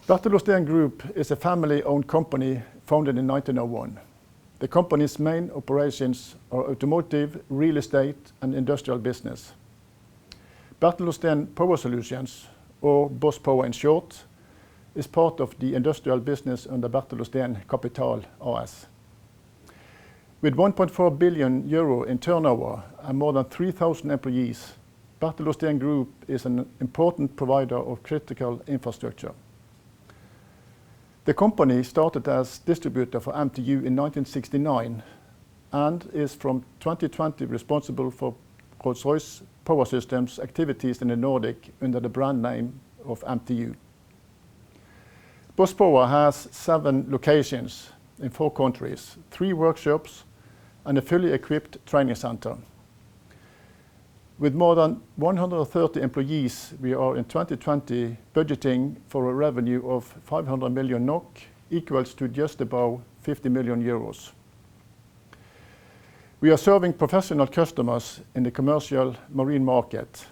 Bertel Group is a family-owned company founded in 1901. The company's main operations are automotive, real estate and industrial business. Bertel Power Solutions, or BOS Power in short, is part of the industrial business under Bertel Capital AS. With 1.4 billion euro in turnover and more than 3,000 employees, Bertel Group is an important provider of critical infrastructure. The company started as distributor for MTU in 1969 and is from 2020 responsible for Rolls-Royce Power Systems activities in the Nordic under the brand name of MTU. BOS Power has 7 locations in 4 countries, 3 workshops and a fully equipped training center. With more than 130 employees, we are in 2020 budgeting for a revenue of 500 million NOK, equals to just above 50 million euros. We are serving professional customers in the commercial marine market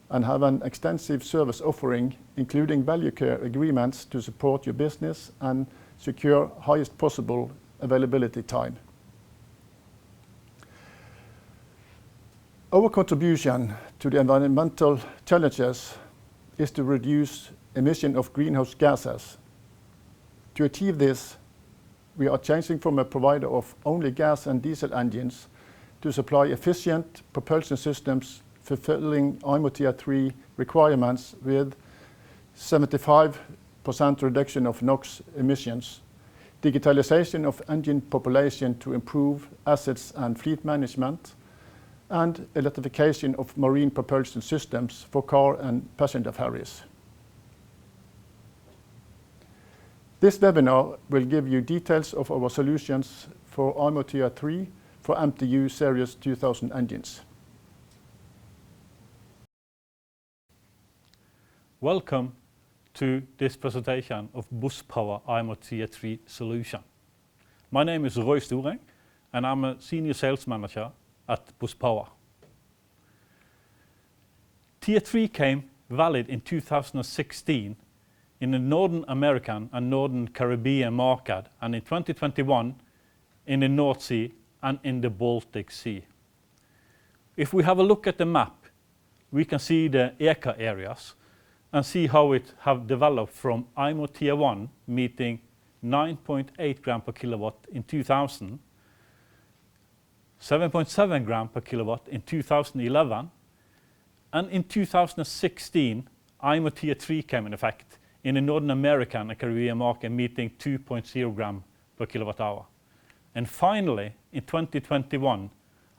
and have an extensive service offering, including value care agreements to support your business and secure highest possible availability time. Our contribution to the environmental challenges is to reduce emission of greenhouse gases. To achieve this, we are changing from a provider of only gas and diesel engines to supply efficient propulsion systems fulfilling IMO Tier III requirements with 75% reduction of NOx emissions, digitalization of engine population to improve assets and fleet management, and electrification of marine propulsion systems for car and passenger ferries. This webinar will give you details of our solutions for IMO Tier III for MTU Series 2000 engines. Welcome to this presentation of BOS Power IMO Tier III solution. My name is Roy Storeng and I'm a senior sales manager at BOS Power. Tier 3 came valid in 2016 in the Northern American and Northern Caribbean market, and in 2021 in the North Sea and in the Baltic Sea. If we have a look at the map, we can see the ECA areas and see how it have developed from IMO Tier 1 meeting 9.8 gram per kilowatt in 2000, 7.7 gram per kilowatt in 2011, and in 2016 IMO Tier 3 came in effect in the Northern American and Caribbean market meeting 2.0 gram per kilowatt hour. And finally in 2021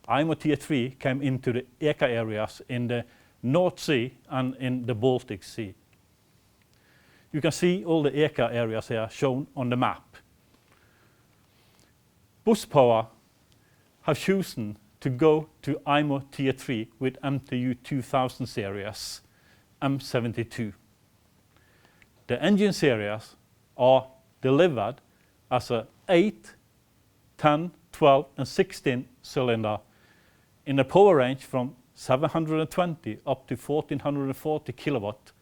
IMO Tier 3 came into the ECA areas in the North Sea and in the Baltic Sea. You can see all the ECA areas here shown on the map. BOS Power have chosen to go to IMO Tier 3 with MTU 2000 series M72. The engine series are delivered as a 8, 10, 12 and 16 cylinder in a power range from 720 up to 1440 kilowatt,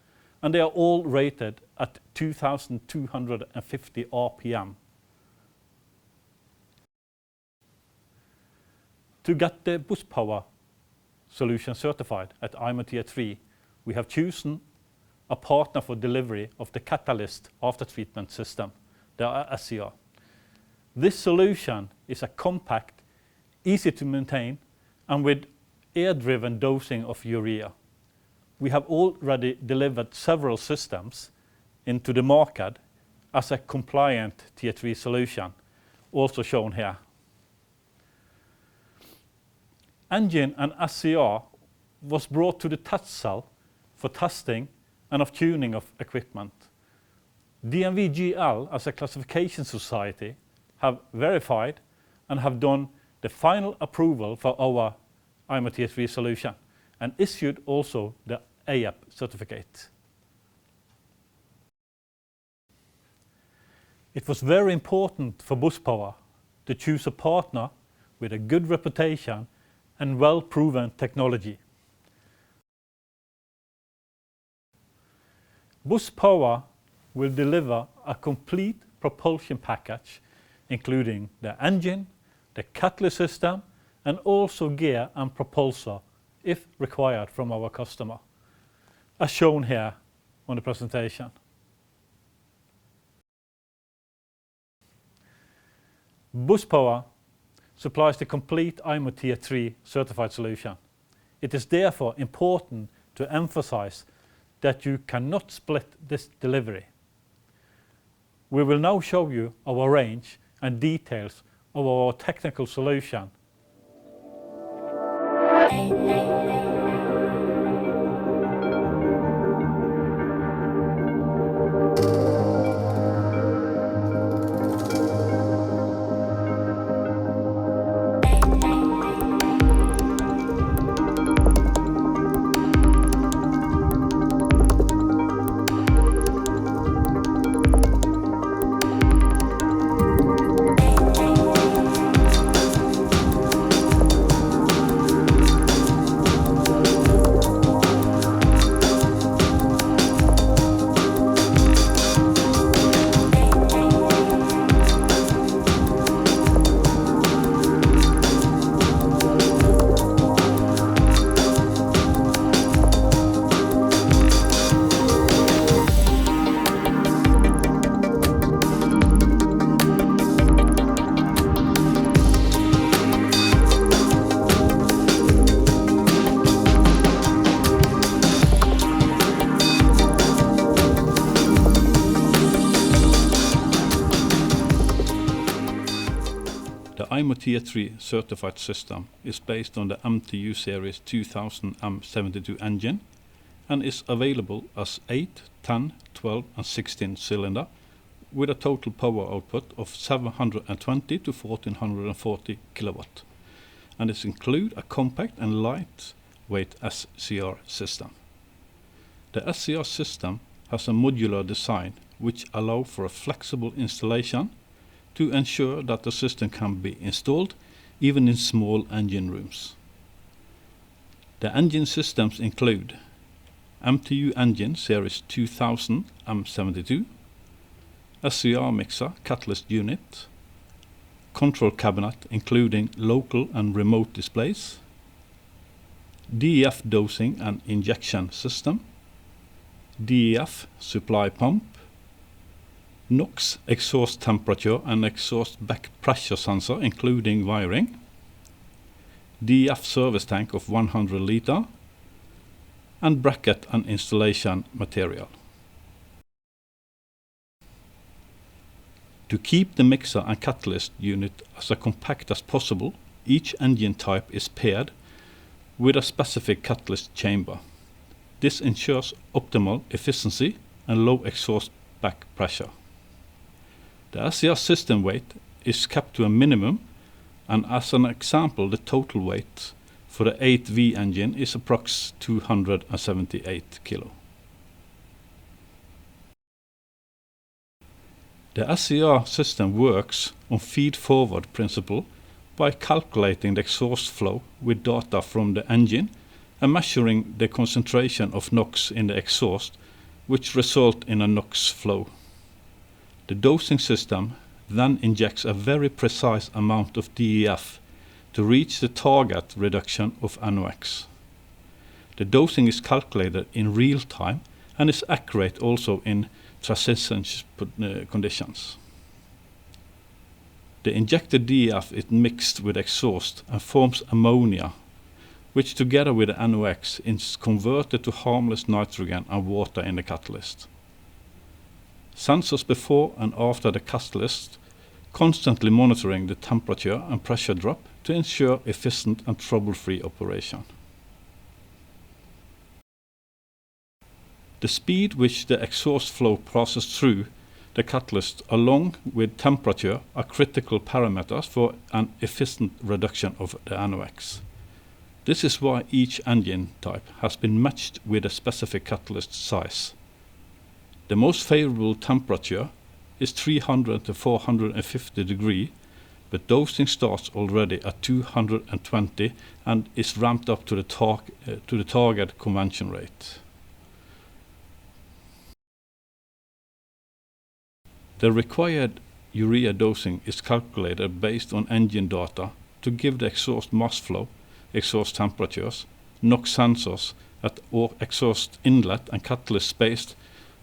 and they are all rated at 2250 RPM. To get the BOS Power solution certified at IMO Tier 3, we have chosen a partner for delivery of the catalyst after-treatment system, the SCR. This solution is a compact, easy to maintain, and with air-driven dosing of urea. We have already delivered several systems into the market as a compliant Tier 3 solution, also shown here. Engine and SCR was brought to the test cell for testing and of tuning of equipment. DNV-GL as a classification society have verified and have done the final approval for our IMO Tier 3 solution and issued also the AEP certificate. It was very important for BOS Power to choose a partner with a good reputation and well-proven technology. BOS Power will deliver a complete propulsion package, including the engine, the catalyst system, and also gear and propulsor, if required from our customer, as shown here on the presentation. BOS Power supplies the complete IMO Tier III certified solution. It is therefore important to emphasize that you cannot split this delivery. We will now show you our range and details of our technical solution. The IMO Tier III certified system is based on the MTU series 2000 M72 engine and is available as 8, 10, 12 and 16 cylinder with a total power output of 720 to 1440 kilowatt, and it includes a compact and lightweight SCR system. The SCR system has a modular design which allows for a flexible installation to ensure that the system can be installed even in small engine rooms. The engine systems include MTU engine series 2000 M72, SCR mixer catalyst unit, control cabinet including local and remote displays, DEF dosing and injection system, DEF supply pump, NOx exhaust temperature and exhaust back pressure sensor including wiring, DEF service tank of 100 liter, and bracket and installation material. To keep the mixer and catalyst unit as compact as possible, each engine type is paired with a specific catalyst chamber. This ensures optimal efficiency and low exhaust back pressure. The SCR system weight is kept to a minimum, and as an example the total weight for the 8V engine is approx 278 kilo. The SCR system works on feed-forward principle by calculating the exhaust flow with data from the engine and measuring the concentration of NOx in the exhaust, which result in a NOx flow. The dosing system then injects a very precise amount of DEF to reach the target reduction of NOx. The dosing is calculated in real time and is accurate also in transition conditions. The injected DEF is mixed with exhaust and forms ammonia, which together with the NOx is converted to harmless nitrogen and water in the catalyst. Sensors before and after the catalyst constantly monitoring the temperature and pressure drop to ensure efficient and trouble-free operation. The speed which the exhaust flow passes through the catalyst along with temperature are critical parameters for an efficient reduction of the NOx. This is why each engine type has been matched with a specific catalyst size. The most favorable temperature is 300 to 450 degrees, but dosing starts already at 220 and is ramped up to the target convention rate. The required urea dosing is calculated based on engine data to give the exhaust mass flow, exhaust temperatures, NOx sensors or exhaust inlet and catalyst-based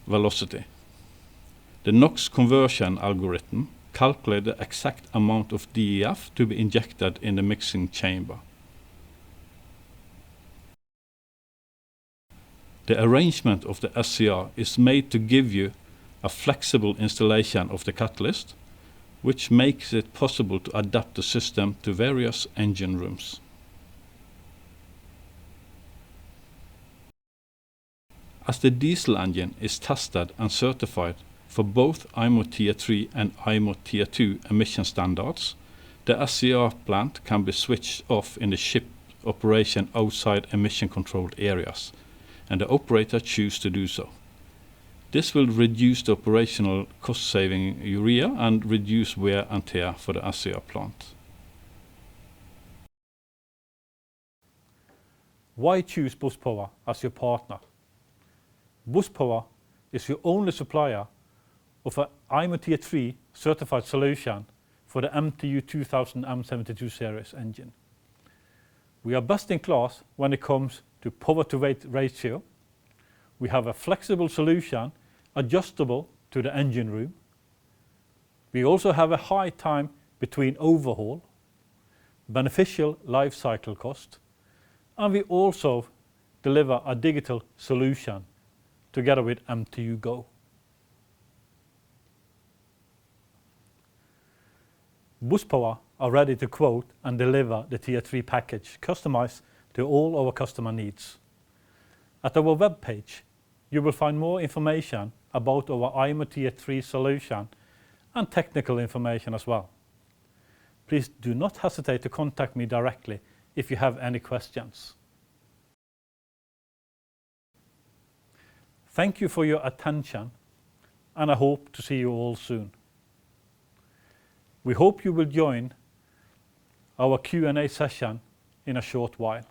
velocity. The NOx conversion algorithm calculates the exact amount of DEF to be injected in the mixing chamber. The arrangement of the SCR is made to give you a flexible installation of the catalyst, which makes it possible to adapt the system to various engine rooms. As the diesel engine is tested and certified for both IMO Tier III and IMO Tier II emission standards, the SCR plant can be switched off in the ship operation outside emission-controlled areas, and the operator chooses to do so. This will reduce the operational cost-saving urea and reduce wear and tear for the SCR plant. Why choose BOS Power as your partner? BOS Power is your only supplier of an IMO Tier III certified solution for the MTU 2000 M72 series engine. We are best in class when it comes to power to weight ratio. We have a flexible solution adjustable to the engine room. We also have a high time between overhaul, beneficial life cycle cost, and we also deliver a digital solution together with MTU Go. BOS Power are ready to quote and deliver the Tier 3 package customized to all our customer needs. At our webpage, you will find more information about our IMO Tier III solution and technical information as well. Please do not hesitate to contact me directly if you have any questions. Thank you for your attention, and I hope to see you all soon. We hope you will join our Q&A session in a short while.